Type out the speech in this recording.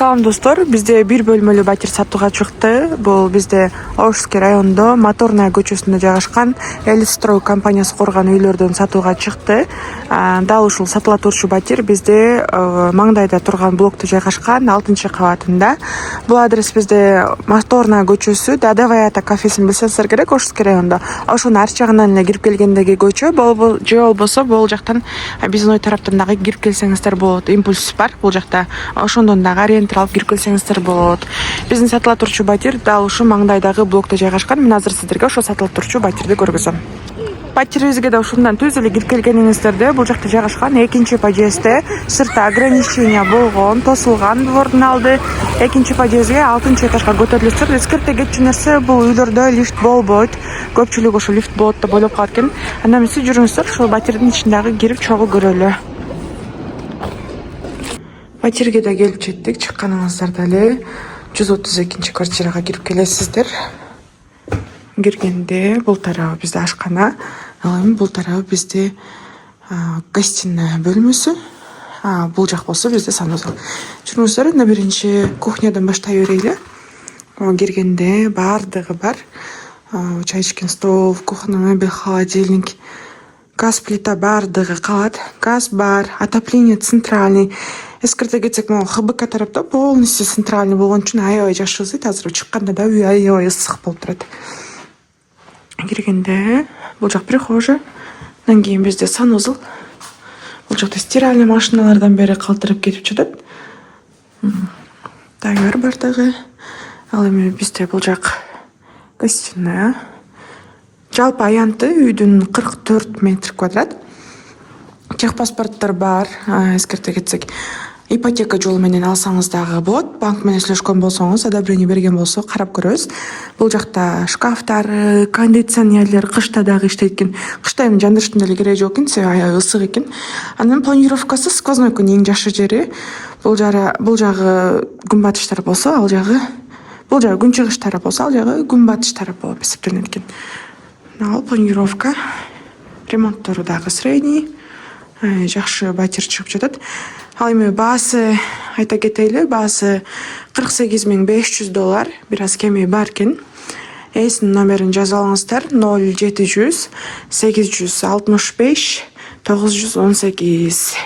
Салам достор, бизде бир бөлмөлүү батир сатууга чыкты. Бул бизде Оршский районунда Моторная көчөсүндө жайгашкан Элистрой компаниясы курган үйлөрдөн сатууга чыкты. Дал ушул сатыла турчу батир бизде маңдайда турган блокто жайгашкан 6-кабатында. Бул адрес бизде Моторная көчөсү, Дадаваята кафесин билсеңиздер керек, Оршский районунда. Ошонун ар жагынан эле кирип келгендеги көчө, же болбосо бул жактан биздин ой тараптан дагы кирип келсеңиздер болот. Импульс бар бул жакта. Ошондон дагы ориентир алып кирип келсеңиздер болот. Биздин сатыла турчу батир дал ушу маңдайдагы блокто жайгашкан. Мен азыр сиздерге ошо сатыла турчу батирди көргөзөм. Батирибизге да ушундан түз эле кирип келгениңиздерде бул жакта жайгашкан 2-подъездде сыртта ограничение болгон, тосулган двордун алды. 2-подъездге 6-этажга көтөрүлөсүздөр. Эскерте кетчү нерсе бул үйлөрдө лифт болбойт. Көпчүлүк ошо лифт болот деп ойлоп калат экен. Андан эмесе жүрүңүздөр, ошол батирдин ичиндагы кирип чогуу көрөлү. Батирге да келип жеттик. Чыкканыңыздарда эле 132-квартирага кирип келесиздер. Киргенде бул тарабы бизде ашкана, ал эми бул тарабы бизде гостиная бөлмөсү. Бул жак болсо бизде санузел. Жүрүңүздөр, эми биринчи кухнядан баштай берели. Киргенде баардыгы бар. Чай ичкен стол, кухонный мебель, холодильник, газ плита баардыгы калат. Газ бар, отопление центральный. Эскерте кетсек, могу ХБК тарапта полностью центральный болгон үчүн аябай жакшы ысыйт. Азыр чыкканда да үй аябай ысык болуп турат. Киргенде бул жак прихожая. Андан кийин бизде санузел. Бул жакта стиральный машиналардан бери калтырып кетип жатат. Тавер бар дагы. Ал эми бизде бул жак гостиная. Жалпы аянты үйдүн 44 метр квадрат. Техпаспорттор бар. Эскерте кетсек, ипотека жолу менен алсаңыз дагы болот. Банк менен сүйлөшкөн болсоңуз, одобрение берген болсо карап көрөбүз. Бул жакта шкафтар, кондиционерлер кышта дагы иштейт экен. Кышта эми жандырыштын деле кереги жок экен, себеби аябай ысык экен. Анан планировкасы сквознойкунун эң жакшы жери. Бул жагы күнбатыш тарап болсо, ал жагы күнчыгыш тарап болсо, ал жагы күнбатыш тарап болуп эсептелет экен. Ал планировка, ремонттору дагы средний. Жакшы батир чыгып жатат. Ал эми баасы айта кетели, баасы $48,500, бир аз кеми бар экен. Эсинин номерин жазып алыңыздар: 0700 865 918.